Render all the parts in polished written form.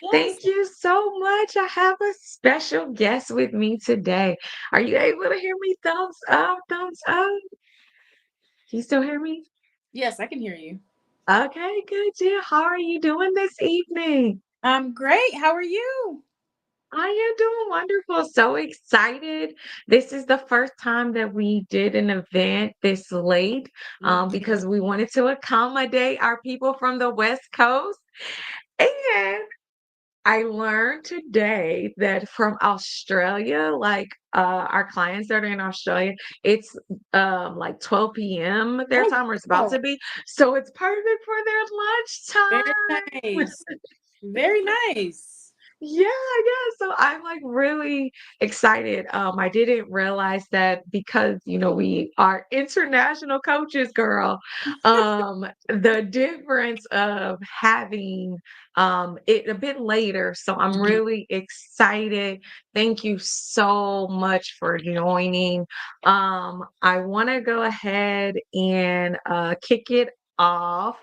Yes. Thank you so much. I have a special guest with me today. Are you able to hear me? Thumbs up, thumbs up. Can you still hear me? Yes, I can hear you. Okay, good deal. How are you doing this evening? I'm great. How are you? I am doing wonderful. So excited. This is the first time that we did an event this late Mhm. because we wanted to accommodate our people from the West Coast. And I learned today that from Australia, like our clients that are in Australia, it's like 12 p.m. their Oh, time, or it's about wow. to be. So it's perfect for their Very lunchtime. nice. Very nice. Yeah, yeah. So I'm like really excited. I didn't realize that because we are international coaches, girl. The difference of having it a bit later. So I'm Mhm. really excited. Thank you so much for joining. I want to go ahead and kick it off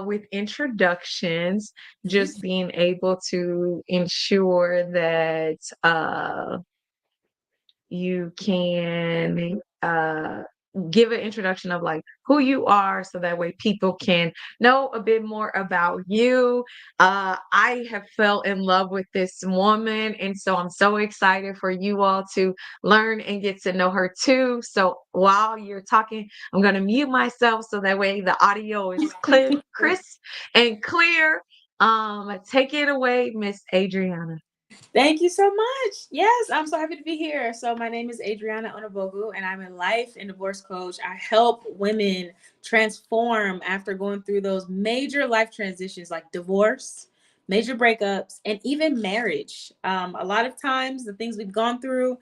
with introductions, Mhm. just being able to ensure that you can give an introduction of like who you are so that way people can know a bit more about you. I have fell in love with this woman, and so I'm so excited for you all to learn and get to know her too. So while you're talking, I'm going to mute myself so that way the audio is clear, crisp and clear. Take it away, Miss Adriana. Thank you so much. Yes, I'm so happy to be here. So, my name is Adriana Onabogu, and I'm a life and divorce coach. I help women transform after going through those major life transitions like divorce, major breakups, and even marriage. A lot of times, the things we've gone through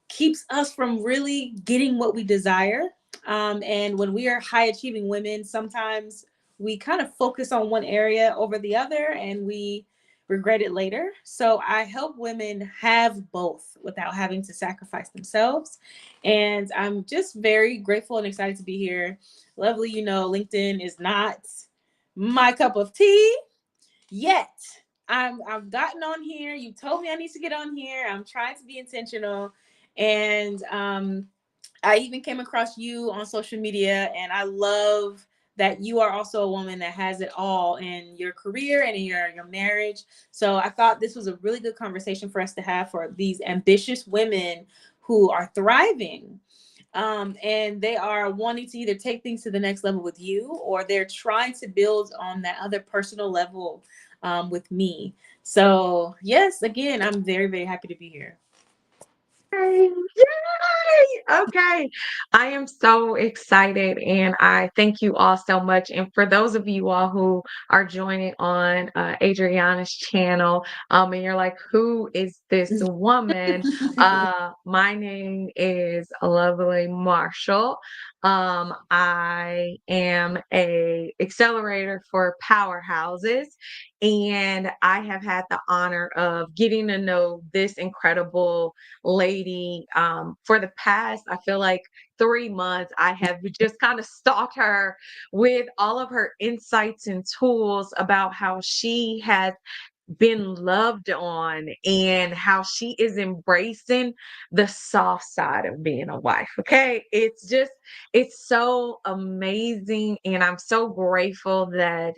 keeps us from really getting what we desire. And when we are high achieving women, sometimes we kind of focus on one area over the other and we regret it later. So I help women have both without having to sacrifice themselves. And I'm just very grateful and excited to be here. Lovely, LinkedIn is not my cup of tea yet. I've gotten on here. You told me I need to get on here. I'm trying to be intentional. And I even came across you on social media, and I love that you are also a woman that has it all in your career and in your marriage. So I thought this was a really good conversation for us to have for these ambitious women who are thriving. And they are wanting to either take things to the next level with you, or they're trying to build on that other personal level with me. So, yes, again, I'm very, very happy to be here. Yay! Yay! Okay. I am so excited and I thank you all so much. And for those of you all who are joining on Adriana's channel, and you're like, who is this woman? My name is Lovely Marshall. I am a accelerator for Powerhouses, and I have had the honor of getting to know this incredible lady for the past, I feel like 3 months. I have just kind of stalked her with all of her insights and tools about how she has been loved on and how she is embracing the soft side of being a wife. Okay. It's so amazing. And I'm so grateful that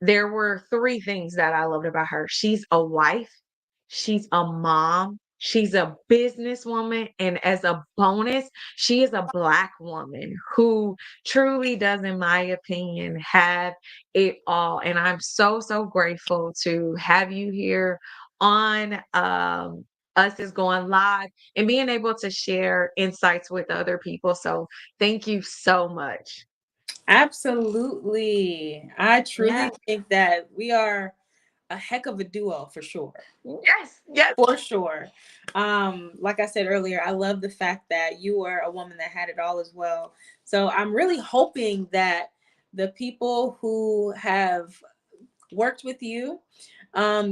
there were three things that I loved about her. She's a wife, she's a mom, she's a businesswoman, and as a bonus, she is a Black woman who truly does, in my opinion, have it all. And I'm so, so grateful to have you here on us is going live and being able to share insights with other people. So thank you so much. Absolutely. I Yeah. truly think that we are a heck of a duo for sure. Yes. Yes. For sure. Like I said earlier, I love the fact that you were a woman that had it all as well. So I'm really hoping that the people who have worked with you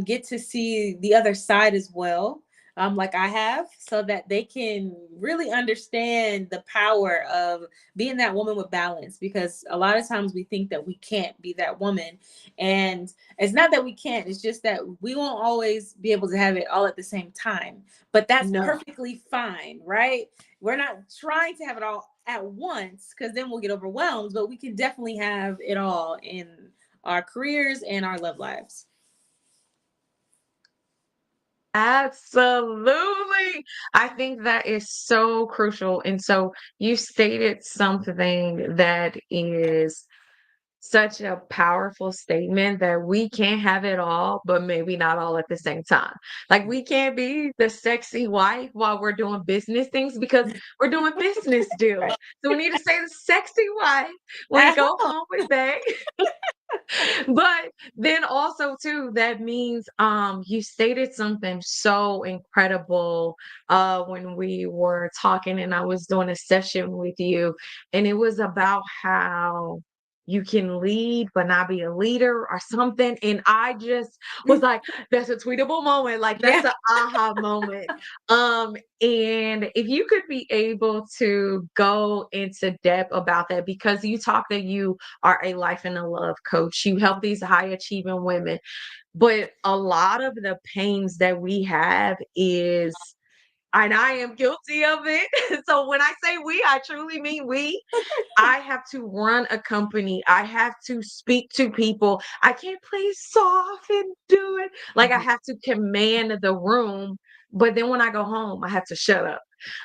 get to see the other side as well. like I have, so that they can really understand the power of being that woman with balance. Because a lot of times we think that we can't be that woman. And it's not that we can't, it's just that we won't always be able to have it all at the same time. But that's No. perfectly fine, right? We're not trying to have it all at once because then we'll get overwhelmed, but we can definitely have it all in our careers and our love lives. Absolutely. I think that is so crucial. And so you stated something that is such a powerful statement that we can't have it all, but maybe not all at the same time. Like we can't be the sexy wife while we're doing business things because we're doing business deals. Right. So we need to say the sexy wife when we At go home. home with bag. But then also too, that means you stated something so incredible when we were talking and I was doing a session with you, and it was about how you can lead but not be a leader or something. And I just was like, that's a tweetable moment, like that's Yeah. an aha moment. And if you could be able to go into depth about that, because you talk that you are a life and a love coach. You help these high achieving women. But a lot of the pains that we have is, and I am guilty of it. So when I say we, I truly mean we. I have to run a company. I have to speak to people. I can't play soft and do it. Like I Mhm. have to command the room. But then when I go home, I have to shut up.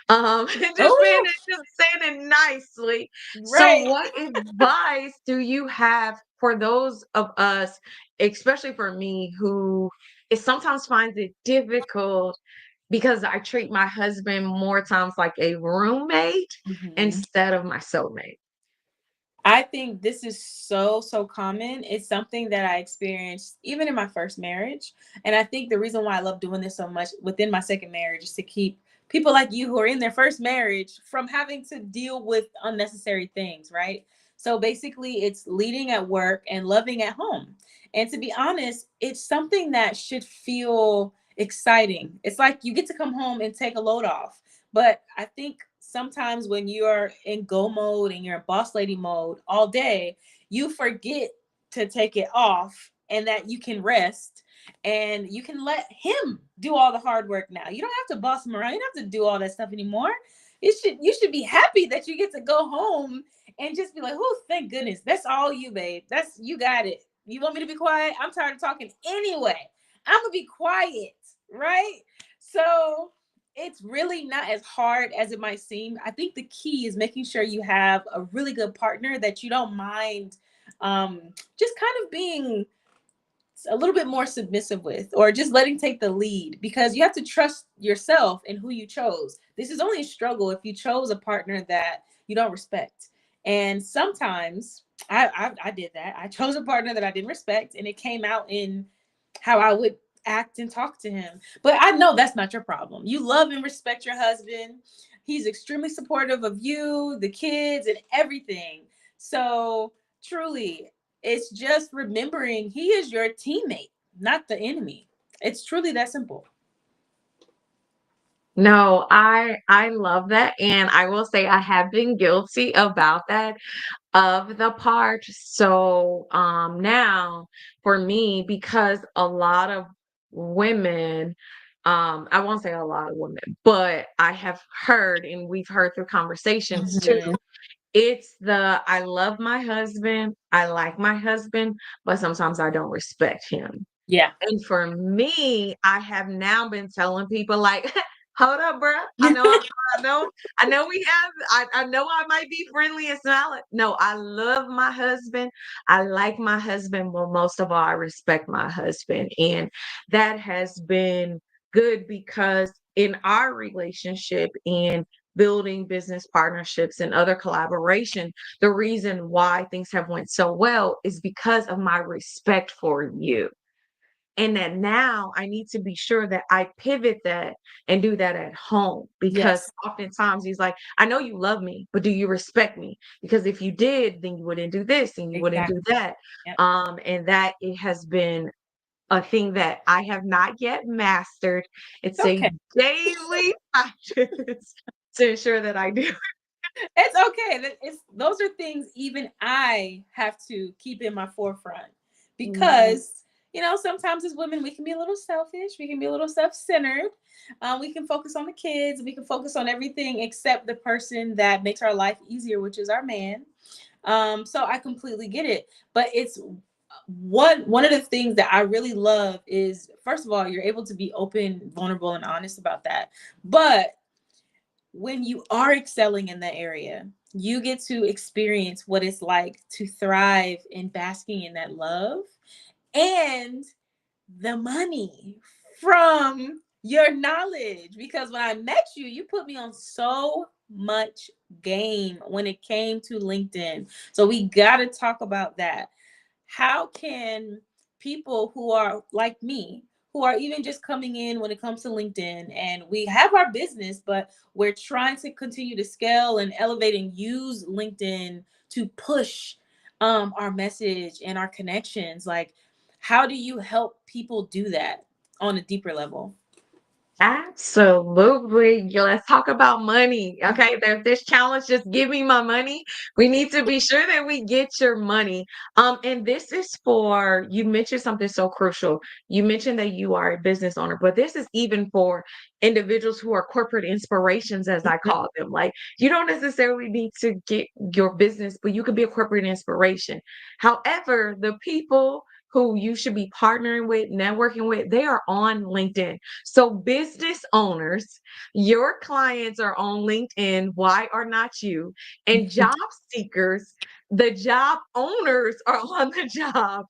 Just Oh, just saying it nicely. So right. what advice do you have for those of us, especially for me, who is sometimes finds it difficult because I treat my husband more times like a roommate Mhm. instead of my soulmate? I think this is so, so common. It's something that I experienced even in my first marriage. And I think the reason why I love doing this so much within my second marriage is to keep people like you who are in their first marriage from having to deal with unnecessary things, right? So basically, it's leading at work and loving at home. And to be honest, it's something that should feel exciting. It's like you get to come home and take a load off. But I think sometimes when you're in go mode and you're in boss lady mode all day, you forget to take it off and that you can rest and you can let him do all the hard work now. You don't have to boss him around. You don't have to do all that stuff anymore. You should be happy that you get to go home and just be like, oh, thank goodness. That's all you, babe. That's you got it. You want me to be quiet? I'm tired of talking anyway. I'm gonna be quiet, right? So it's really not as hard as it might seem. I think the key is making sure you have a really good partner that you don't mind just kind of being a little bit more submissive with, or just letting take the lead, because you have to trust yourself and who you chose. This is only a struggle if you chose a partner that you don't respect. And sometimes I did that. I chose a partner that I didn't respect, and it came out in how I would act and talk to him. But I know that's not your problem. You love and respect your husband. He's extremely supportive of you, the kids, and everything. So truly, it's just remembering he is your teammate, not the enemy. It's truly that simple. No, I love that, and I will say I have been guilty about that of the part. So, now for me, because a lot of women, I won't say a lot of women, but I have heard, and we've heard through conversations too, Mhm. it's the I love my husband, I like my husband, but sometimes I don't respect him. Yeah. And for me, I have now been telling people like, "Hold up, bruh. I know, I know we have. I know I might be friendly and smile. No, I love my husband. I like my husband, but most of all, I respect my husband, and that has been good because in our relationship and building business partnerships and other collaboration, the reason why things have went so well is because of my respect for you, and that now I need to be sure that I pivot that and do that at home, because Yes, oftentimes he's like, I know you love me, but do you respect me? Because if you did, then you wouldn't do this and you wouldn't do exactly. that. Yep. And that it has been a thing that I have not yet mastered. It's a Okay. daily practice to ensure that I do. It's okay. It's those are things even I have to keep in my forefront Mhm. because sometimes as women we can be a little selfish, we can be a little self-centered. We can focus on the kids, we can focus on everything except the person that makes our life easier, which is our man. So I completely get it, but it's one of the things that I really love is, first of all, you're able to be open, vulnerable, and honest about that. But when you are excelling in that area, you get to experience what it's like to thrive in basking in that love and the money from your knowledge. Because when I met you, you put me on so much game when it came to LinkedIn. So we got to talk about that. How can people who are like me, who are even just coming in when it comes to LinkedIn, and we have our business, but we're trying to continue to scale and elevate and use LinkedIn to push our message and our connections? Like, how do you help people do that on a deeper level? Absolutely. Yeah, let's talk about money. Okay. There's this challenge, just give me my money. We need to be sure that we get your money. And this is for, you mentioned something so crucial. You mentioned that you are a business owner, but this is even for individuals who are corporate inspirations, as I call them. Like, you don't necessarily need to get your business, but you could be a corporate inspiration. However, the people who you should be partnering with, networking with, they are on LinkedIn. So, business owners, your clients are on LinkedIn. Why are not you? And job seekers, the job owners are on the job,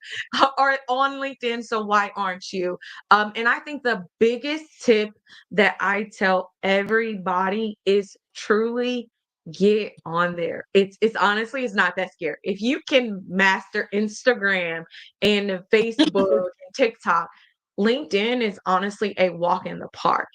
are on LinkedIn. So, why aren't you? And I think the biggest tip that I tell everybody is truly get on there. It's honestly, it's not that scary. If you can master Instagram and Facebook and TikTok, LinkedIn is honestly a walk in the park.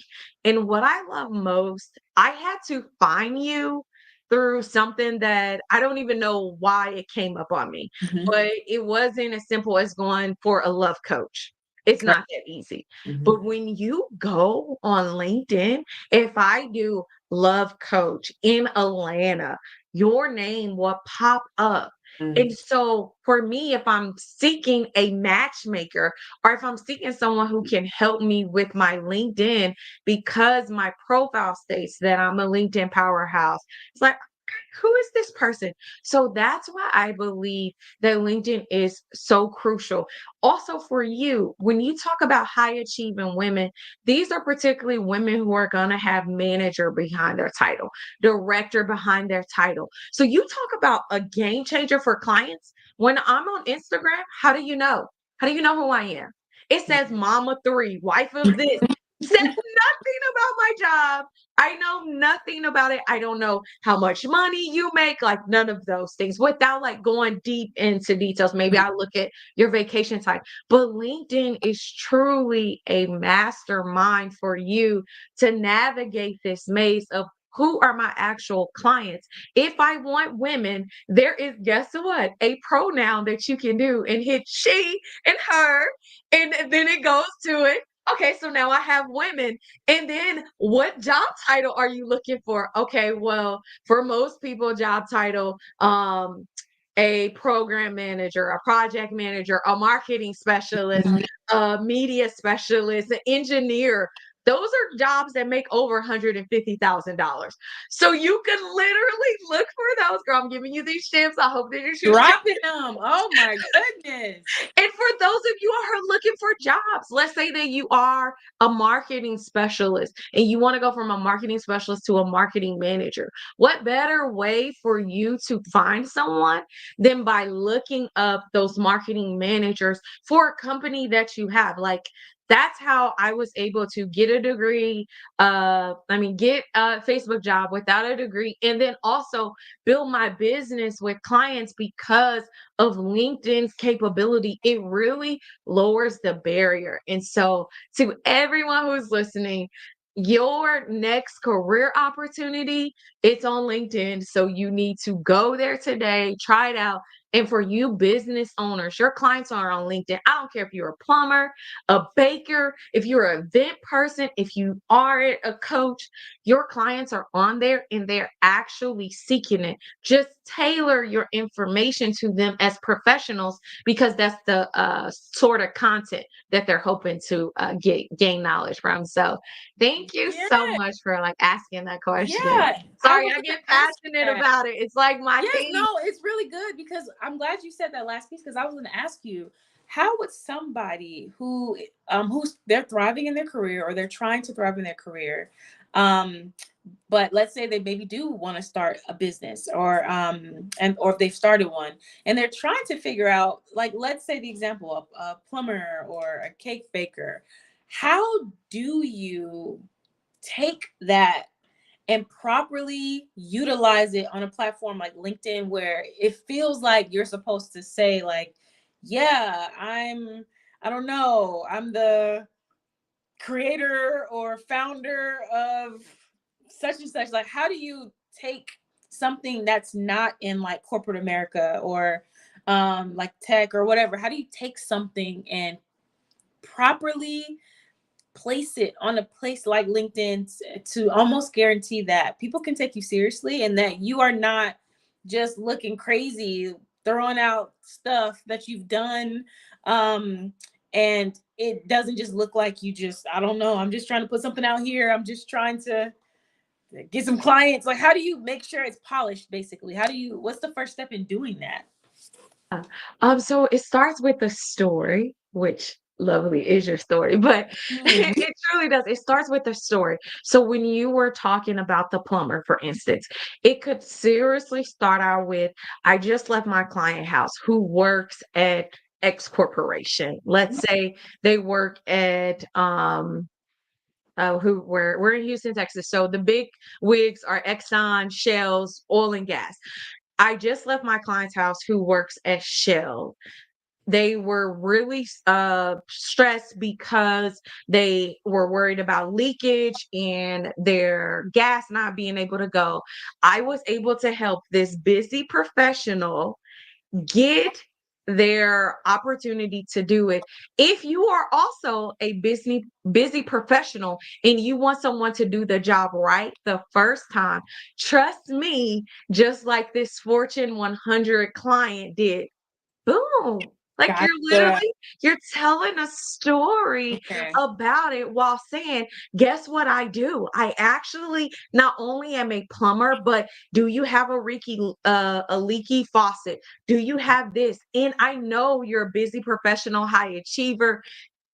And what I love most, I had to find you through something that I don't even know why it came up on me, Mhm. but it wasn't as simple as going for a love coach. It's Right. not that easy. Mhm. But when you go on LinkedIn, if I do love coach in Atlanta, your name will pop up. And Mhm. so for me, if I'm seeking a matchmaker, or if I'm seeking someone who can help me with my LinkedIn, because my profile states that I'm a LinkedIn powerhouse, it's like, who is this person? So that's why I believe that LinkedIn is so crucial. Also, for you, when you talk about high achieving women, these are particularly women who are going to have manager behind their title, director behind their title. So you talk about a game changer for clients. When I'm on Instagram, how do you know? How do you know who I am? It says mama three, wife of this. Says nothing about my job. I know nothing about it. I don't know how much money you make, like none of those things without like going deep into details. Maybe I look at your vacation time, but LinkedIn is truly a mastermind for you to navigate this maze of who are my actual clients. If I want women, there is, guess what, a pronoun that you can do and hit she and her, and then it goes to it. Okay, so now I have women. And then what job title are you looking for? Okay, well, for most people, job title, a program manager, a project manager, a marketing specialist, Mhm. a media specialist, an engineer. Those are jobs that make over $150,000. So you can literally look for those. Girl, I'm giving you these tips. I hope that you shoot. Dropping them. Oh my goodness. And for those of you who are looking for jobs, let's say that you are a marketing specialist and you want to go from a marketing specialist to a marketing manager. What better way for you to find someone than by looking up those marketing managers for a company that you have? Like, that's how I was able to get a degree, get a Facebook job without a degree, and then also build my business with clients because of LinkedIn's capability. It really lowers the barrier. And so, to everyone who's listening, your next career opportunity, it's on LinkedIn. So you need to go there today, try it out, And for you business owners, your clients are on LinkedIn. I don't care if you're a plumber, a baker, if you're an event person, if you are a coach, your clients are on there and they're actually seeking it. Just tailor your information to them as professionals because that's the sort of content that they're hoping to gain knowledge from. So thank you Yeah, so much for like asking that question. yeah. I Sorry, was I gonna get ask you passionate that. about it. It's like my Yes, thing. no, it's really good because I'm glad you said that last piece because I was going to ask you, how would somebody who's they're thriving in their career or they're trying to thrive in their career, um but let's say they maybe do want to start a business or if they've started one and they're trying to figure out, like, let's say the example of a plumber or a cake baker, how do you take that and properly utilize it on a platform like LinkedIn where it feels like you're supposed to say, like, yeah, I don't know, I'm the creator or founder of such and such. Like, how do you take something that's not in like corporate America or like tech or whatever? How do you take something and properly place it on a place like LinkedIn to almost guarantee that people can take you seriously and that you are not just looking crazy, throwing out stuff that you've done. And it doesn't just look like you just, I don't know, I'm just trying to put something out here. I'm just trying to get some clients. Like, how do you make sure it's polished, basically? What's the first step in doing that? Uh, so it starts with a story, which lovely is your story, but Hmm. it truly does. It starts with a story. So when you were talking about the plumber, for instance, it could seriously start out with, I just left my client house who works at X corporation. Let's say they work at who we're in Houston, Texas. So the big wigs are Exxon, Shell's, oil and gas. I just left my client's house who works at Shell. They were really stressed because they were worried about leakage and their gas not being able to go. I was able to help this busy professional get their opportunity to do it. If you are also a busy professional and you want someone to do the job right the first time, trust me, just like this Fortune 100 client did. Boom. Like Gotcha. you're telling a story Okay. about it while saying, guess what I do? I actually not only am a plumber, but do you have a leaky faucet? Do you have this? And I know you're a busy professional, high achiever,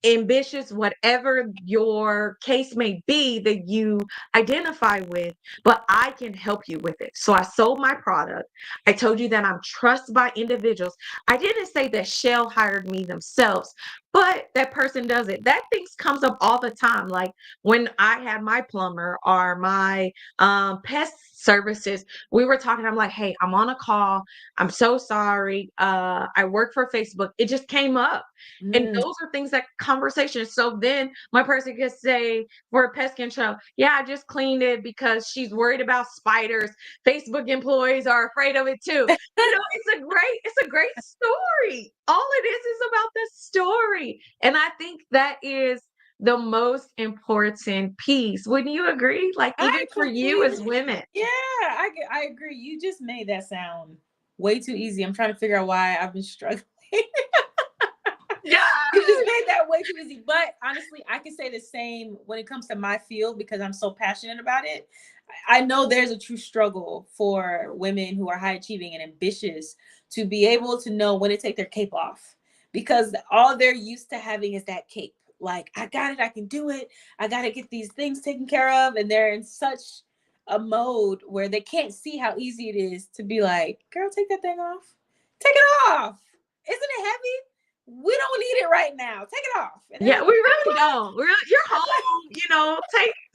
ambitious, whatever your case may be that you identify with, but I can help you with it. So I sold my product. I told you that I'm trusted by individuals. I didn't say that Shell hired me themselves, but that person does it. That things comes up all the time. Like when I had my plumber or my pest services, we were talking. I'm like, hey, I'm on a call. I'm so sorry. I work for Facebook. It just came up. And Mm. those are things that conversations. So then my person could say for pest control, yeah, I just cleaned it because she's worried about spiders. Facebook employees are afraid of it too. It's a great story. All it is about the story. And I think that is the most important piece. Wouldn't you agree? Like even I for you as completely, women. yeah, I agree. You just made that sound way too easy. I'm trying to figure out why I've been struggling. Yeah. You just made that way too easy. But honestly, I can say the same when it comes to my field because I'm so passionate about it. I know there's a true struggle for women who are high achieving and ambitious to be able to know when to take their cape off because all they're used to having is that cape. Like, I got it, I can do it, I got to get these things taken care of. And they're in such a mode where they can't see how easy it is to be like, girl, take that thing off. Take it off. Isn't it heavy? We don't need it right now. Take it off. And they're Yeah, like, we really what? don't. You're I'm home,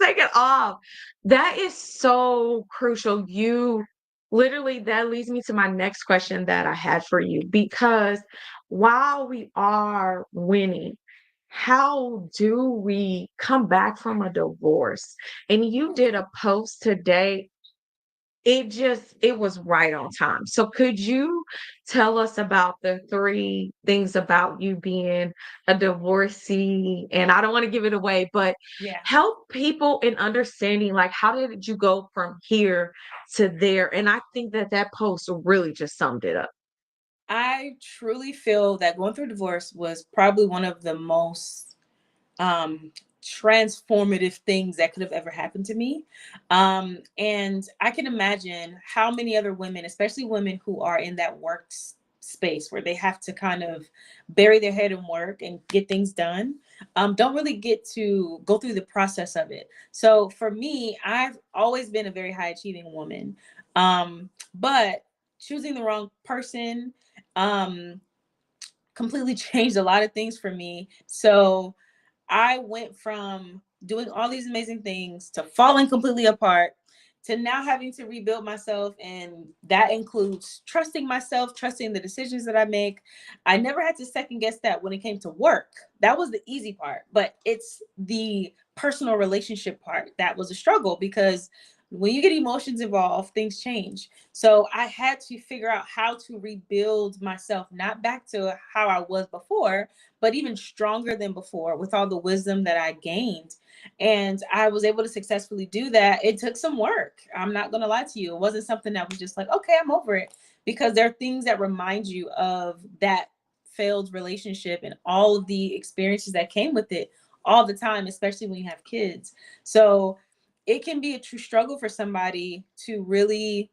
take it off. That is so crucial. You literally that leads me to my next question that I had for you because while we are winning, how do we come back from a divorce? And you like, did a post today it was right on time. So could you tell us about the 3 things about you being a divorcee? And I don't wanna give it away, but Yeah. help people in understanding, like, how did you go from here to there? And I think that that post really just summed it up. I truly feel that going through divorce was probably one of the most transformative things that could have ever happened to me. And I can imagine how many other women, especially women who are in that work space where they have to kind of bury their head in work and get things done, don't really get to go through the process of it. So for me, I've always been a very high achieving woman. But choosing the wrong person, um, completely changed a lot of things for me. So I went from doing all these amazing things to falling completely apart to now having to rebuild myself. And that includes trusting myself, trusting the decisions that I make. I never had to second guess that when it came to work. That was the easy part, but it's the personal relationship part that was a struggle because when you get emotions involved, things change. So I had to figure out how to rebuild myself, not back to how I was before, but even stronger than before with all the wisdom that I gained. And I was able to successfully do that. It took some work. I'm not going to lie to you. It wasn't something that was just like, okay, I'm over it. Because there are things that remind you of that failed relationship and all of the experiences that came with it all the time, especially when you have kids. So it can be a true struggle for somebody to really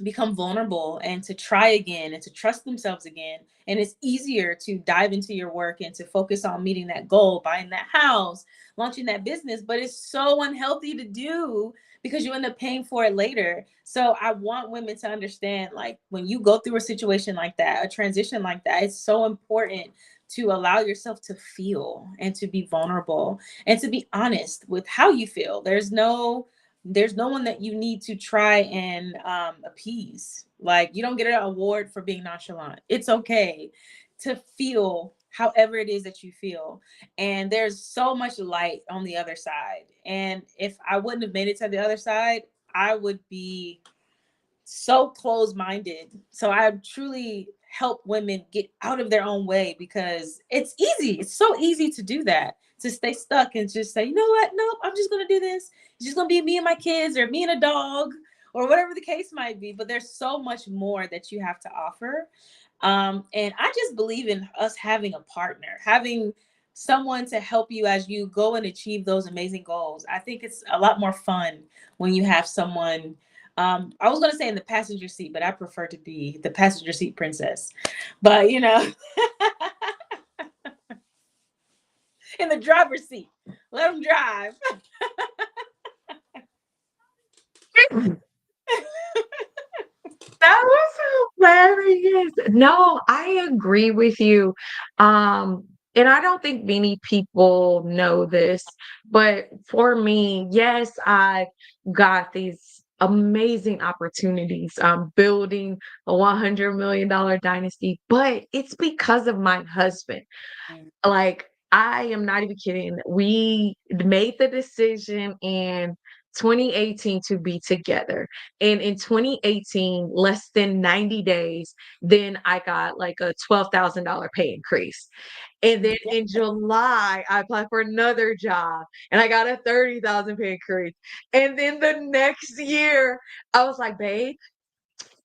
become vulnerable and to try again and to trust themselves again. And it's easier to dive into your work and to focus on meeting that goal, buying that house, launching that business. But it's so unhealthy to do because you end up paying for it later. So I want women to understand, like, when you go through a situation like that, a transition like that, it's so important to allow yourself to feel and to be vulnerable and to be honest with how you feel. There's no one that you need to try and appease. Like, you don't get an award for being nonchalant. It's okay to feel however it is that you feel. And there's so much light on the other side. And if I wouldn't have made it to the other side, I would be so closed minded. So I truly help women get out of their own way because it's easy. It's so easy to do that, to stay stuck and just say, you know what? Nope, I'm just going to do this. It's just going to be me and my kids or me and a dog or whatever the case might be. But there's so much more that you have to offer. And I just believe in us having a partner, having someone to help you as you go and achieve those amazing goals. I think it's a lot more fun when you have someone. I was gonna say in the passenger seat, but I prefer to be the passenger seat princess. But in the driver's seat, let them drive. That was hilarious. No, I agree with you. And I don't think many people know this, but for me, yes, I got these amazing opportunities, building a $100 million dynasty, but it's because of my husband. Like, I am not even kidding. We made the decision in 2018 to be together. And in 2018, less than 90 days, then I got like a $12,000 pay increase. And then Yeah. in July, I applied for another job and I got a 30,000 pay increase. And then the next year, I was like, babe,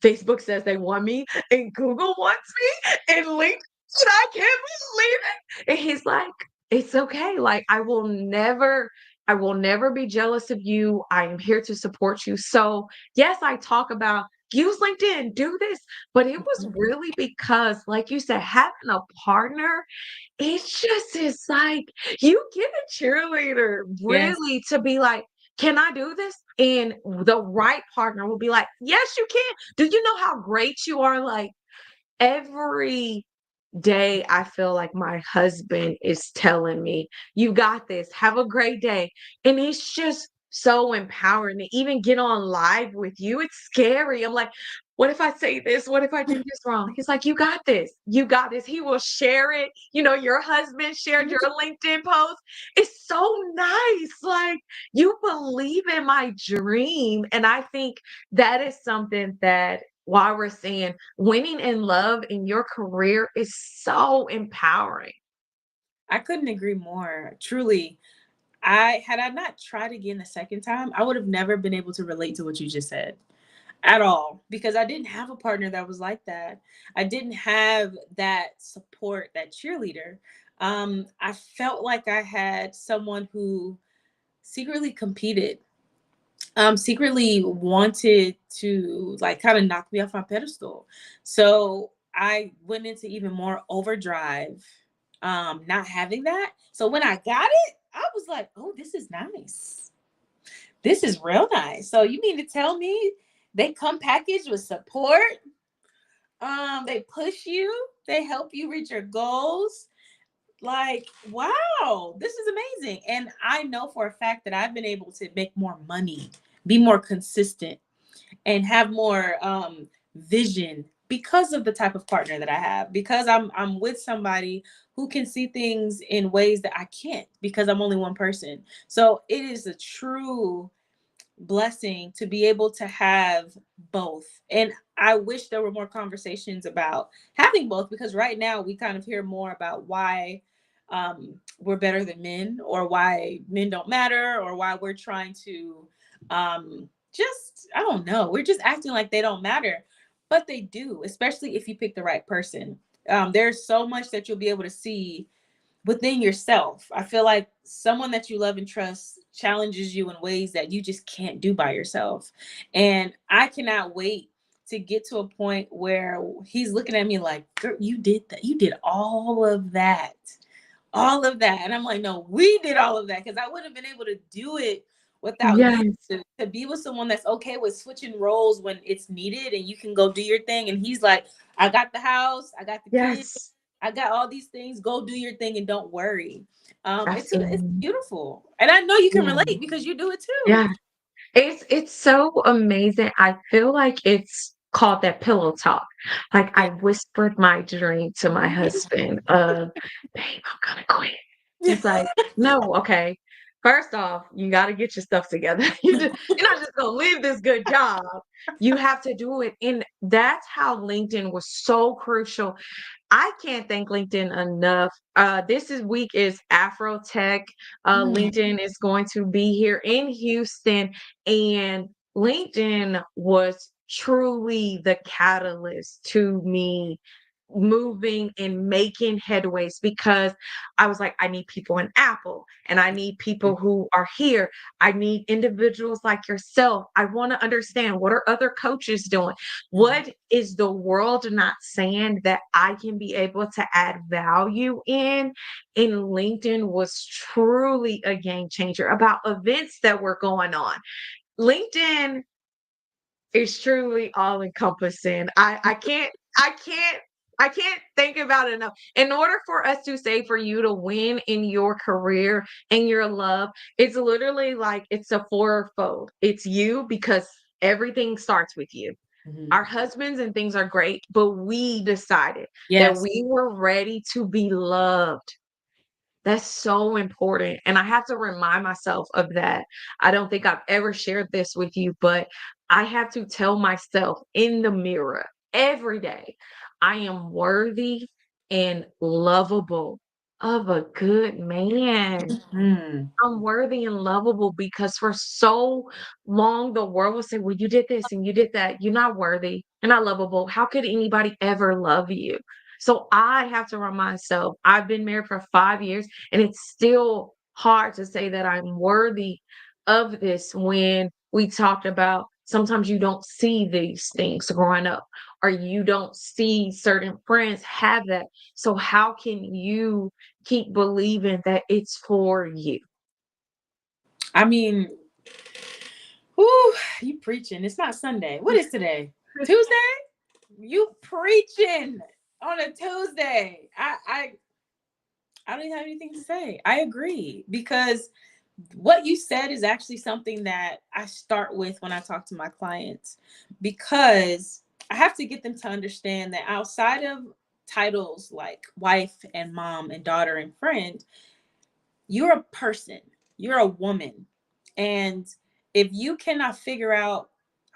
Facebook says they want me and Google wants me and LinkedIn, I can't believe it. And he's like, it's okay. Like, I will never be jealous of you. I am here to support you. So yes, I talk about use LinkedIn, do this, but it was really because, like you said, having a partner, it just is like you get a cheerleader Yes. really to be like, can I do this? And the right partner will be like, yes, you can. Do you know how great you are? Like, every day, I feel like my husband is telling me, you got this. Have a great day. And it's just so empowering to even get on live with you. It's scary. I'm like, what if I say this? What if I do this wrong? He's like, you got this. You got this. He will share it. You know, your husband shared your LinkedIn post. It's so nice. Like, you believe in my dream. And I think that is something that while we're saying winning in love in your career is so empowering. I couldn't agree more. Truly, I not tried again the second time, I would have never been able to relate to what you just said at all, because I didn't have a partner that was like that. I didn't have that support, that cheerleader. I felt like I had someone who secretly competed, secretly wanted to like kind of knock me off my pedestal. So I went into even more overdrive, not having that. So when I got it, I was like, oh, this is nice. This is real nice. So you mean to tell me they come packaged with support? They push you, they help you reach your goals. Like, wow, this is amazing. And I know for a fact that I've been able to make more money, be more consistent, and have more vision because of the type of partner that I have. Because I'm with somebody who can see things in ways that I can't, because I'm only one person. So it is a true blessing to be able to have both. And I wish there were more conversations about having both, because right now we kind of hear more about why we're better than men, or why men don't matter, or why we're trying to just, I don't know, we're just acting like they don't matter. But they do, especially if you pick the right person. There's so much that you'll be able to see within yourself. I feel like someone that you love and trust challenges you in ways that you just can't do by yourself. And I cannot wait to get to a point where he's looking at me like, girl, you did that. You did all of that. All of that. And I'm like, no, we did all of that, because I wouldn't have been able to do it without you. Yes, To be with someone that's okay with switching roles when it's needed and you can go do your thing. And he's like, I got the house, I got the kids, yes, I got all these things. Go do your thing and don't worry. It's absolutely. beautiful, and I know you can Yeah, relate because you do it too. yeah. It's so amazing. I feel like it's called that pillow talk. Like Yeah. I whispered my dream to my husband of, babe, I'm gonna quit. He's like, no, okay. First off, you got to get your stuff together. You're not just gonna leave this good job. You have to do it. And that's how LinkedIn was so crucial. I can't thank LinkedIn enough. This is week is Afro Tech. Mm, LinkedIn is going to be here in Houston, and LinkedIn was truly the catalyst to me moving and making headways, because I was like, I need people in Apple and I need people who are here. I need individuals like yourself. I want to understand, what are other coaches doing? mm, What is the world not saying that I can be able to add value in? And LinkedIn was truly a game changer about events that were going on. LinkedIn is truly all encompassing. I can't think about it enough. In order for us to say, for you to win in your career and your love, it's literally like it's a fourfold. It's you, because everything starts with you. mhm. Our husbands and things are great, but we decided that Yes. we were ready to be loved. That's so important. And I have to remind myself of that. I don't think I've ever shared this with you, but I have to tell myself in the mirror every day, I am worthy and lovable of a good man. Mm. I'm worthy and lovable, because for so long the world will say, well, you did this and you did that. You're not worthy. You're not lovable. How could anybody ever love you? So I have to remind myself, I've been married for 5 years and it's still hard to say that I'm worthy of this, when we talked about sometimes you don't see these things growing up, or you don't see certain friends have that. So how can you keep believing that it's for you? I mean, whew, you preaching. It's not Sunday. What is today? Tuesday? You preaching on a Tuesday. I don't even have anything to say. I agree, because what you said is actually something that I start with when I talk to my clients, because I have to get them to understand that outside of titles like wife and mom and daughter and friend, you're a person, you're a woman. And if you cannot figure out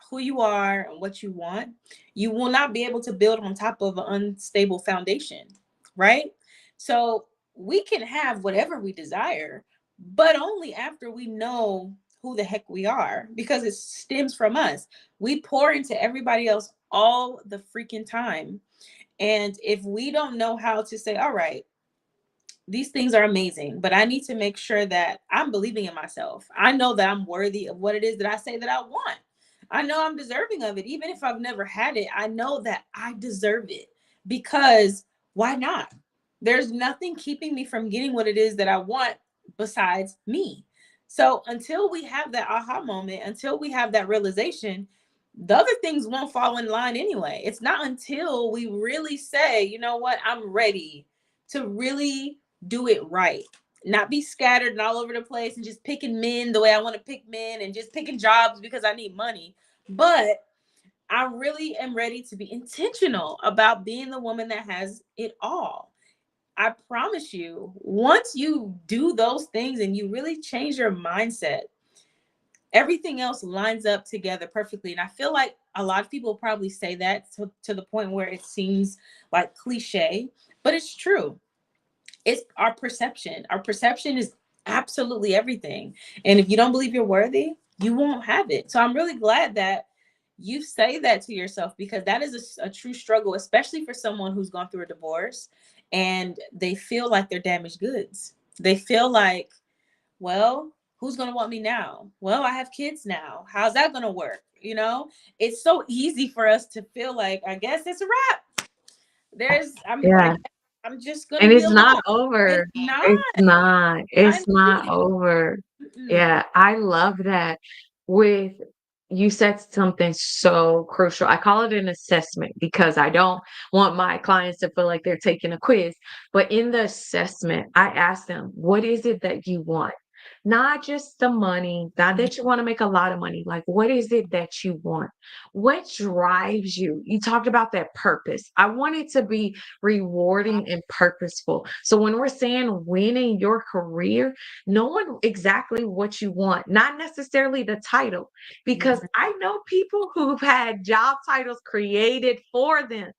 who you are and what you want, you will not be able to build on top of an unstable foundation, right? So we can have whatever we desire, but only after we know who the heck we are, because it stems from us. We pour into everybody else all the freaking time. And if we don't know how to say, all right, these things are amazing, but I need to make sure that I'm believing in myself. I know that I'm worthy of what it is that I say that I want. I know I'm deserving of it. Even if I've never had it, I know that I deserve it, because why not? There's nothing keeping me from getting what it is that I want besides me. So until we have that aha moment, until we have that realization, the other things won't fall in line anyway. It's not until we really say, you know what, I'm ready to really do it right. Not be scattered and all over the place and just picking men the way I want to pick men and just picking jobs because I need money. But I really am ready to be intentional about being the woman that has it all. I promise you, once you do those things and you really change your mindset, everything else lines up together perfectly. And I feel like a lot of people probably say that to the point where it seems like cliche, but it's true. It's our perception. Our perception is absolutely everything. And if you don't believe you're worthy, you won't have it. So I'm really glad that you say that to yourself, because that is a true struggle, especially for someone who's gone through a divorce and they feel like they're damaged goods. They feel like, well, who's going to want me now? Well, I have kids now. How's that going to work? You know, it's so easy for us to feel like, I guess it's a wrap. I Yeah. guess I'm just going to And be it's not alone. It's over. not. It's not. I It's know not you. over. Mm-mm. Yeah, I love that. With you said something so crucial. I call it an assessment because I don't want my clients to feel like they're taking a quiz. But in the assessment, I ask them, what is it that you want? Not just the money, not Mhm. that you want to make a lot of money. Like, what is it that you want? What drives you? You talked about that purpose. I want it to be rewarding and purposeful. So when we're saying win in your career, knowing exactly what you want, not necessarily the title, because I know people who've had job titles created for them.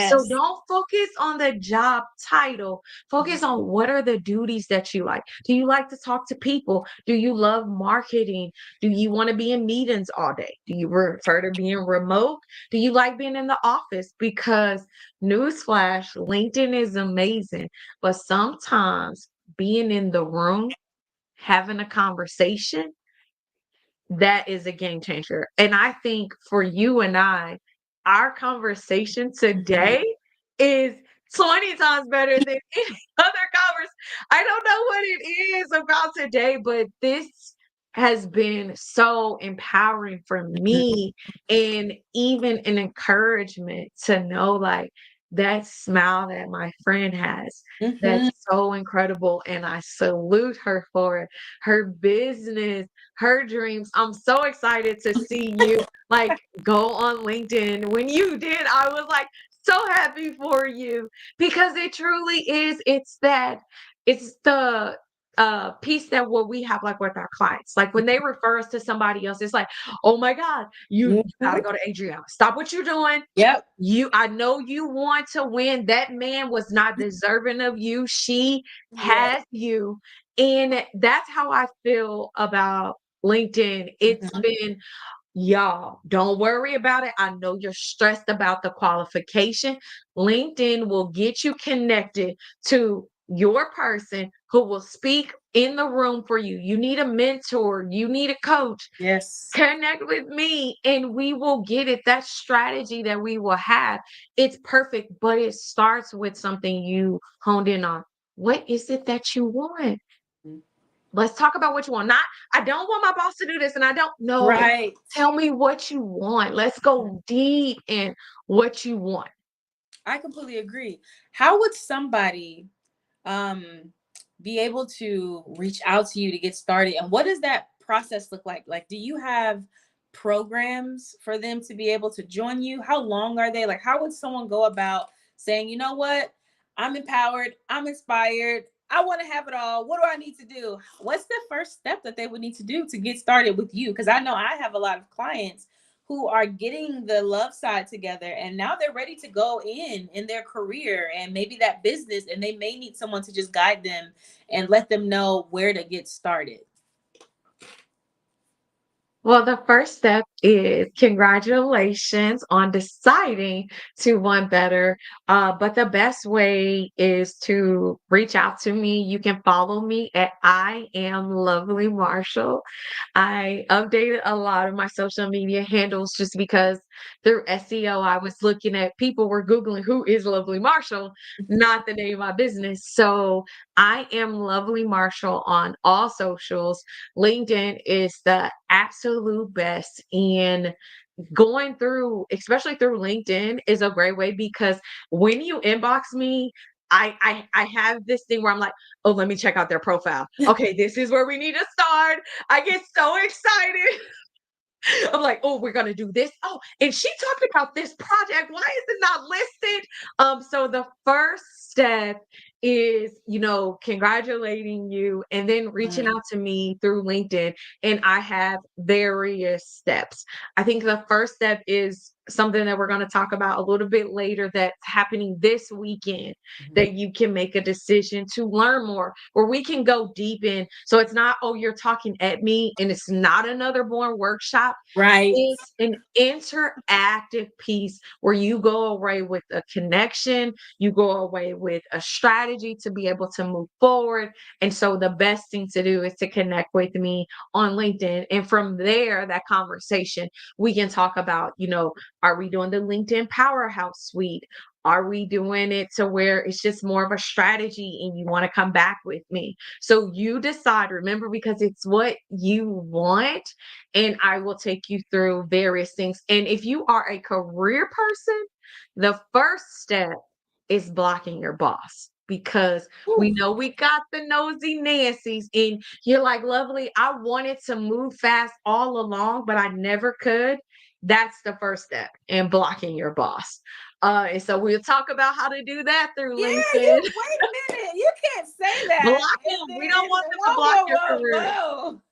So Yes. don't focus on the job title. Focus on what are the duties that you like. Do you like to talk to people? Do you love marketing? Do you want to be in meetings all day? Do you prefer to be in remote? Do you like being in the office? Because newsflash, LinkedIn is amazing, but sometimes being in the room, having a conversation, that is a game changer. And I think for you and I, our conversation Mhm. today is 20 times better than any other conversation. I don't know what it is about today, but this has been so empowering for me and even an encouragement to know like that smile that my friend has. That's Mhm. so incredible. And I salute her for it. Her business, her dreams. I'm so excited to see you like go on LinkedIn. When you did, I was like so happy for you because it truly is. It's the piece that what we have like with our clients. Like when they refer us to somebody else, it's like, oh my God, you gotta Mhm. go to Adriana. Stop what you're doing. Yep. I know you want to win. That man was not deserving of you. She Yes. has you. And that's how I feel about LinkedIn. It's Mhm. been, y'all, don't worry about it. I know you're stressed about the qualification. LinkedIn will get you connected to your person who will speak in the room for you. You need a mentor, you need a coach. Yes. Connect with me and we will get it. That strategy that we will have, it's perfect, but it starts with something you honed in on. What is it that you want? Mhm. Let's talk about what you want. Not, I don't want my boss to do this and I don't know. Right. Tell me what you want. Let's go deep in what you want. I completely agree. How would somebody um be able to reach out to you to get started? And what does that process look like? Like, do you have programs for them to be able to join you? How long are they? Like, how would someone go about saying, you know what, I'm empowered, I'm inspired, I want to have it all. What do I need to do? What's the first step that they would need to do to get started with you? Because I know I have a lot of clients who are getting the love side together, and now they're ready to go in their career and maybe that business, and they may need someone to just guide them and let them know where to get started. Well, the first step is congratulations on deciding to want better. But the best way is to reach out to me. You can follow me at I am Lovely Marshall. I updated a lot of my social media handles just because through SEO, I was looking at people were Googling who is Lovely Marshall, not the name of my business. So I am Lovely Marshall on all socials. LinkedIn is the absolute best. And going through, especially through LinkedIn, is a great way because when you inbox me, I have this thing where I'm like, oh, let me check out their profile. Okay, this is where we need to start. I get so excited. I'm like, oh, we're gonna do this. Oh, and she talked about this project. Why is it not listed? So the first step is, congratulating you and then reaching Mm. out to me through LinkedIn. And I have various steps. I think the first step is something that we're going to talk about a little bit later that's happening this weekend, Mhm. that you can make a decision to learn more, where we can go deep in. So it's not, oh, you're talking at me, and it's not another boring workshop. Right. It's an interactive piece where you go away with a connection, you go away with a strategy to be able to move forward. And so the best thing to do is to connect with me on LinkedIn. And from there, that conversation, we can talk about, are we doing the LinkedIn Powerhouse Suite? Are we doing it to where it's just more of a strategy and you want to come back with me? So you decide, remember, because it's what you want, and I will take you through various things. And if you are a career person, the first step is blocking your boss, because we Whew. know we got the nosy Nancy's, and you're like, lovely, I wanted to move fast all along, but I never could. That's the first step in blocking your boss. And so we'll talk about how to do that through Yeah, LinkedIn. you wait a minute. You can't say Block that. And them. We don't then want them to whoa, block whoa, your whoa, career. whoa.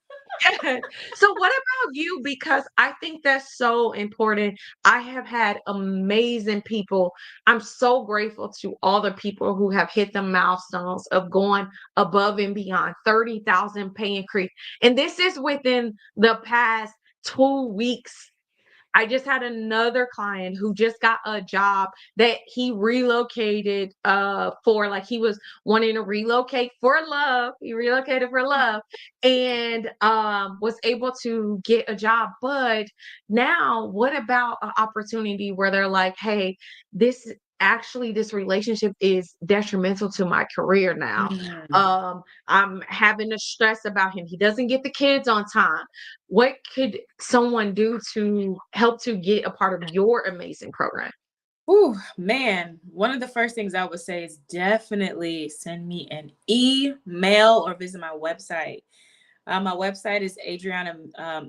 Yes. So what about you? Because I think that's so important. I have had amazing people. I'm so grateful to all the people who have hit the milestones of going above and beyond 30,000 pay increase. And this is within the past 2 weeks. I just had another client who just got a job that he relocated for, like, he was wanting to relocate for love. He relocated for love and was able to get a job. But now what about an opportunity where they're like, hey, this this relationship is detrimental to my career now. Mm. I'm having to stress about him. He doesn't get the kids on time. What could someone do to help to get a part of your amazing program? Ooh, man. One of the first things I would say is definitely send me an email or visit my website. My website is adriana and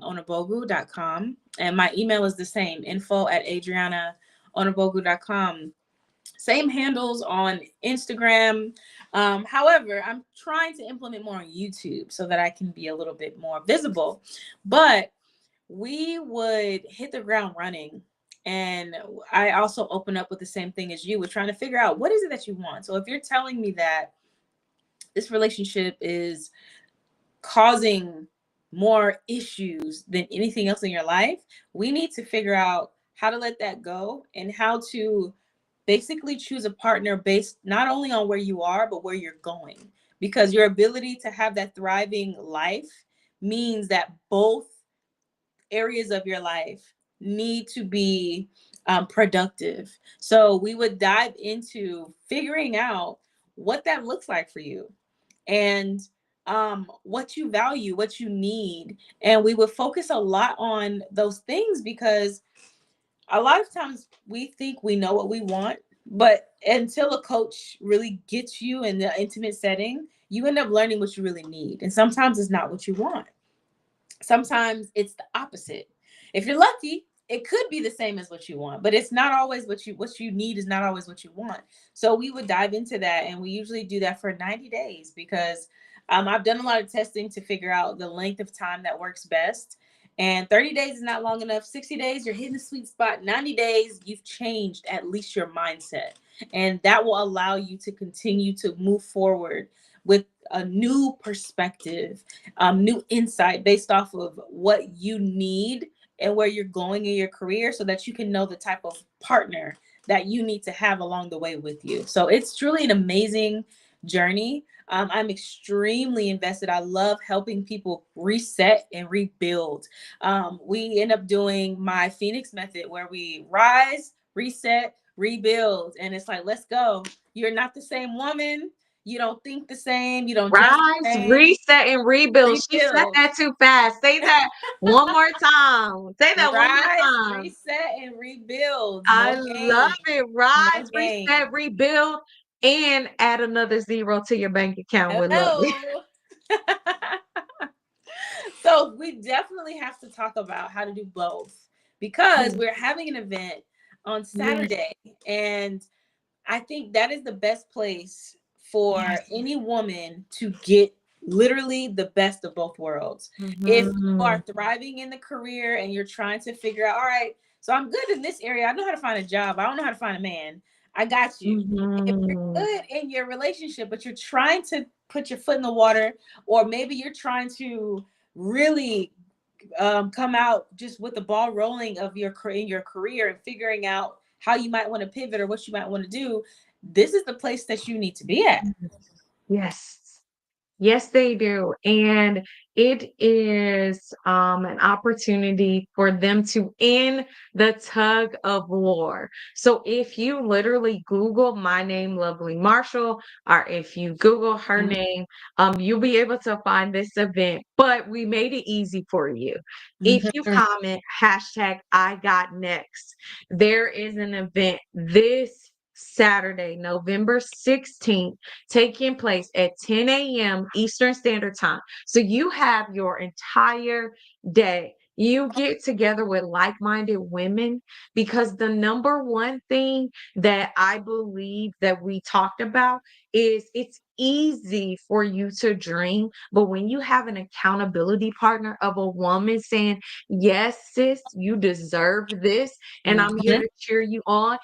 my email is the same, info@adrianaonabogu.com. Same handles on Instagram. However, I'm trying to implement more on YouTube so that I can be a little bit more visible. But we would hit the ground running. And I also open up with the same thing as you. We're trying to figure out what is it that you want. So if you're telling me that this relationship is causing more issues than anything else in your life, we need to figure out how to let that go and how to basically choose a partner based not only on where you are, but where you're going. Because your ability to have that thriving life means that both areas of your life need to be productive. So we would dive into figuring out what that looks like for you and what you value, what you need. And we would focus a lot on those things because a lot of times we think we know what we want, but until a coach really gets you in the intimate setting, you end up learning what you really need. And sometimes it's not what you want. Sometimes it's the opposite. If you're lucky, it could be the same as what you want, but it's not always what you need is not always what you want. So we would dive into that, and we usually do that for 90 days because I've done a lot of testing to figure out the length of time that works best. And 30 days is not long enough. 60 days, you're hitting the sweet spot. 90 days, you've changed at least your mindset. And that will allow you to continue to move forward with a new perspective, new insight based off of what you need and where you're going in your career so that you can know the type of partner that you need to have along the way with you. So it's truly an amazing journey. I'm extremely invested. I love helping people reset and rebuild. We end up doing my Phoenix method where we rise, reset, rebuild. And it's like, let's go. You're not the same woman. You don't think the same. You don't dress the Rise, same. reset, and rebuild. She said Rebuild. that too fast. Say that one more time. Say that one more Rise, time. reset, and rebuild. I No love game. it. No Rise, game. reset, rebuild, and add another zero to your bank account with love. Hello. So we definitely have to talk about how to do both because we're having an event on Yes, Saturday, and I think that is the best place for yes. any woman to get literally the best of both worlds. If you Mhm, are thriving in the career and you're trying to figure out, all right, so I'm good in this area. I know how to find a job. I don't know how to find a man. I got you. If you're mhm. good in your relationship, but you're trying to put your foot in the water, or maybe you're trying to really come out just with the ball rolling of in your career and figuring out how you might want to pivot or what you might want to do, this is the place that you need to be at. Yes. Yes, they do. And it is an opportunity for them to end the tug of war. So if you literally Google my name, Lovely Marshall, or if you Google her Mhm. name, you'll be able to find this event. But we made it easy for you. If you Mhm. comment hashtag I got next, there is an event this Saturday, November 16th taking place at 10 a.m. Eastern Standard Time. So you have your entire day. You get together with like minded women because the number one thing that I believe that we talked about is it's easy for you to dream, but when you have an accountability partner of a woman saying, yes, sis, you deserve this, and I'm here Mhm. to cheer you on,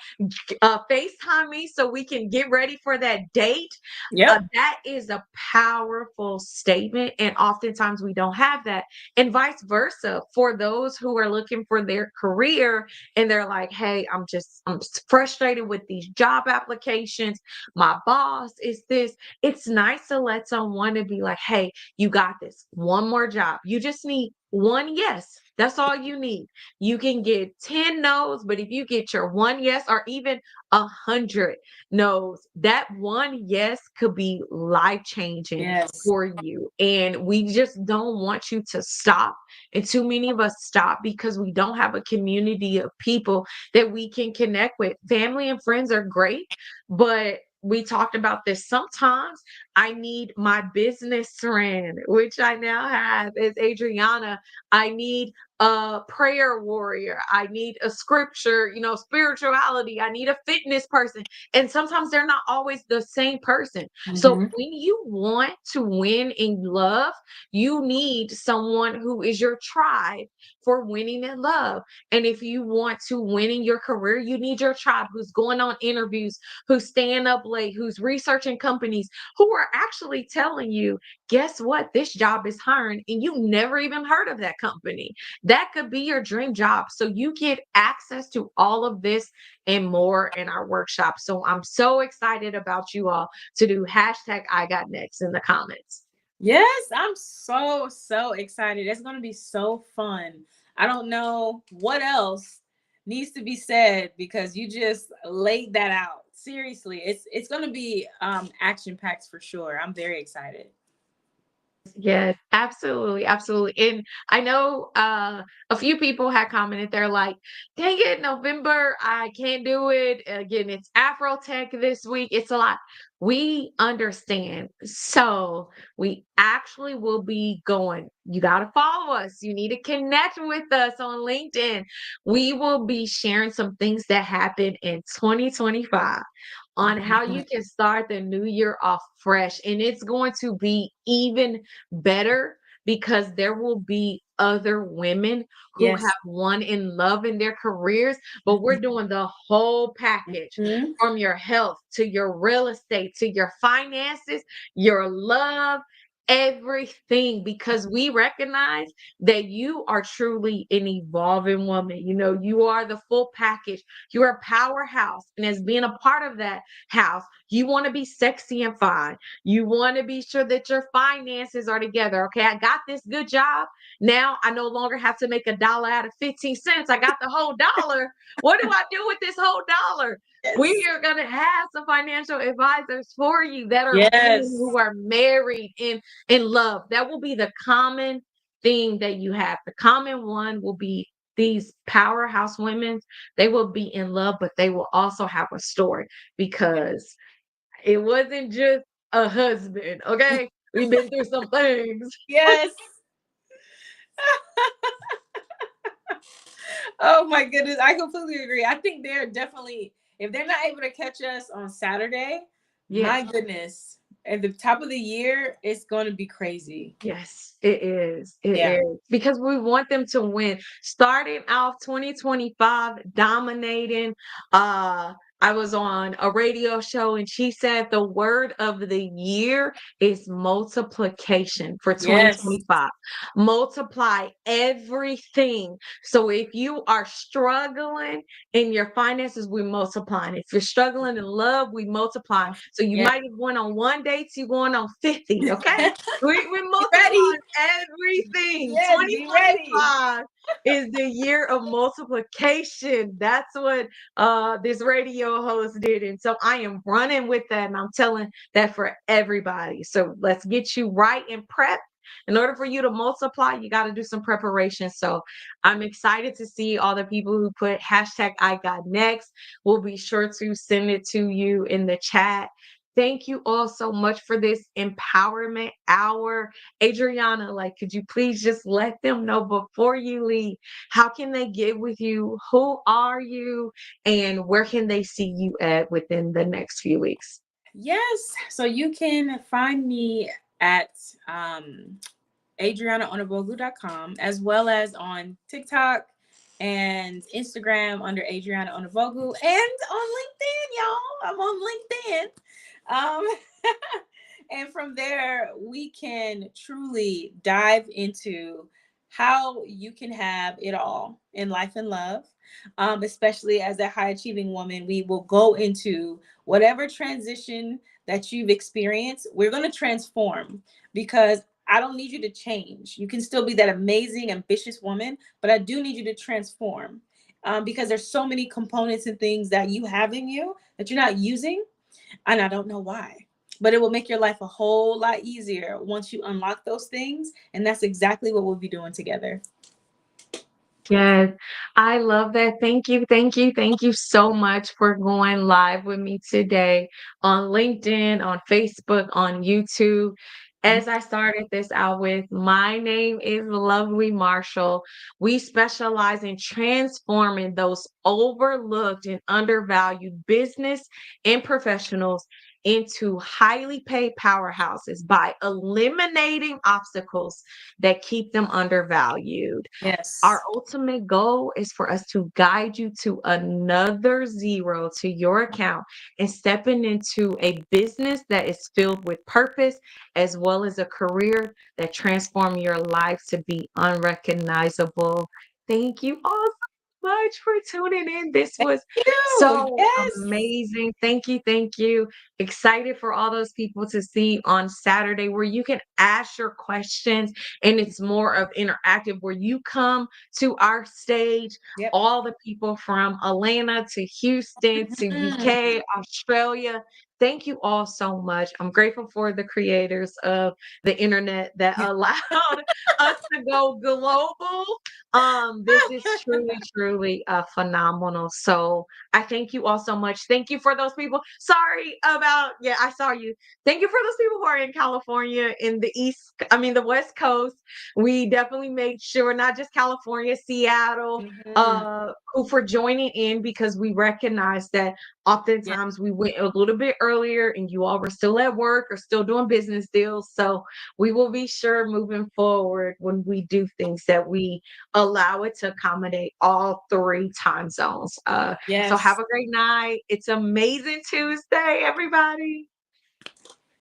FaceTime me so we can get ready for that date. Yep. That is a powerful statement, and oftentimes we don't have that. And vice versa for those who are looking for their career and they're like, "Hey, I'm frustrated with these job applications. My boss is this." It's nice to let someone to be like, "Hey, you got this. One more job. You just need one yes. That's all you need. You can get 10 no's, but if you get your one yes or even 100 knows that one yes could be life changing Yes. for you. And we just don't want you to stop. And too many of us stop because we don't have a community of people that we can connect with. Family and friends are great, but we talked about this. Sometimes I need my business friend, which I now have as Adriana. I need a prayer warrior. I need a scripture, spirituality. I need a fitness person. And sometimes they're not always the same person. So Mhm. when you want to win in love, you need someone who is your tribe for winning in love. And if you want to win in your career, you need your tribe who's going on interviews, who's staying up late, who's researching companies, who are actually telling you, guess what? This job is hiring, and you never even heard of that company. That could be your dream job. So you get access to all of this and more in our workshop. So I'm so excited about you all to do hashtag I got next in the comments. Yes, I'm so excited. It's going to be so fun. I don't know what else needs to be said because you just laid that out. Seriously, it's going to be action packed for sure. I'm very excited. Yes, absolutely, absolutely. And I know a few people had commented, they're like, dang it, November, I can't do it. Again, it's Afro Tech this week. It's a lot. We understand. So we actually will be going. You got to follow us. You need to connect with us on LinkedIn. We will be sharing some things that happened in 2025 on how you can start the new year off fresh. And it's going to be even better because there will be other women who have Yes. won in love in their careers, but we're doing the whole package Mhm. from your health to your real estate to your finances, your love, everything, because we recognize that you are truly an evolving woman. You know, you are the full package. You're a powerhouse. And as being a part of that house, you want to be sexy and fine. You want to be sure that your finances are together. Okay, I got this good job. Now I no longer have to make a dollar out of 15 cents. I got the whole dollar. What do I do with this whole dollar? We Yes. are going to have some financial advisors for you that are women Yes. who are married and in love. That will be the common thing that you have. The common one will be these powerhouse women. They will be in love, but they will also have a story because it wasn't just a husband, okay? We've been through some things. Yes. Oh my goodness, I completely agree. I think they're definitely, if they're not able to catch us on Saturday, Yes. my goodness, at the top of the year, it's going to be crazy. Yes, it is. It Yeah. is. Because we want them to win. Starting off 2025 dominating. I was on a radio show and she said the word of the year is multiplication for Yes. 2025. Multiply everything. So if you are struggling in your finances, we multiplying. If you're struggling in love, we multiply. So you Yeah. might have went on one date, you going on 50, okay? We're Be ready. multiplying everything. Yes, be ready. 2025 is the year of multiplication. That's what this radio host did. And so I am running with that. And I'm telling that for everybody. So let's get you right and prep. In order for you to multiply, you got to do some preparation. So I'm excited to see all the people who put hashtag I got next. We'll be sure to send it to you in the chat. Thank you all so much for this empowerment hour. Adriana, like, could you please just let them know before you leave, how can they get with you? Who are you? And where can they see you at within the next few weeks? Yes. So you can find me at um, adrianaonabogu.com as well as on TikTok and Instagram under Adriana Onabogu and on LinkedIn, y'all. I'm on LinkedIn. Um, and from there, we can truly dive into how you can have it all in life and love. Especially as a high achieving woman, we will go into whatever transition that you've experienced. We're going to transform because I don't need you to change. You can still be that amazing, ambitious woman, but I do need you to transform because there's so many components and things that you have in you that you're not using, and I don't know why. But it will make your life a whole lot easier once you unlock those things, and that's exactly what we'll be doing together. Yes, I love that. Thank you, thank you, thank you so much for going live with me today on LinkedIn, on Facebook, on YouTube. As I started this out with, my name is Lovely Marshall. We specialize in transforming those overlooked and undervalued business and professionals into highly paid powerhouses by eliminating obstacles that keep them undervalued. Our Yes. ultimate goal is for us to guide you to another zero to your account and stepping into a business that is filled with purpose as well as a career that transform your life to be unrecognizable. Thank you all so much for tuning in. This Thank was you. so Yes. amazing. Thank you. Thank you. Excited for all those people to see on Saturday where you can ask your questions and it's more of interactive where you come to our stage, Yep. all the people from Atlanta to Houston to Mhm. UK, Australia. thank you all so much. I'm grateful for the creators of the internet that allowed us to go global. This is truly, truly phenomenal. So I thank you all so much. Thank you for those people. Sorry about, yeah, I saw you. Thank you for those people who are in California, in the the West Coast. We definitely made sure, not just California, Seattle, Mhm. who for joining in, because we recognize that Yeah. oftentimes we went a little bit earlier and you all were still at work or still doing business deals. So we will be sure moving forward when we do things that we allow it to accommodate all three time zones. So have Yes. a great night. It's amazing Tuesday, everybody.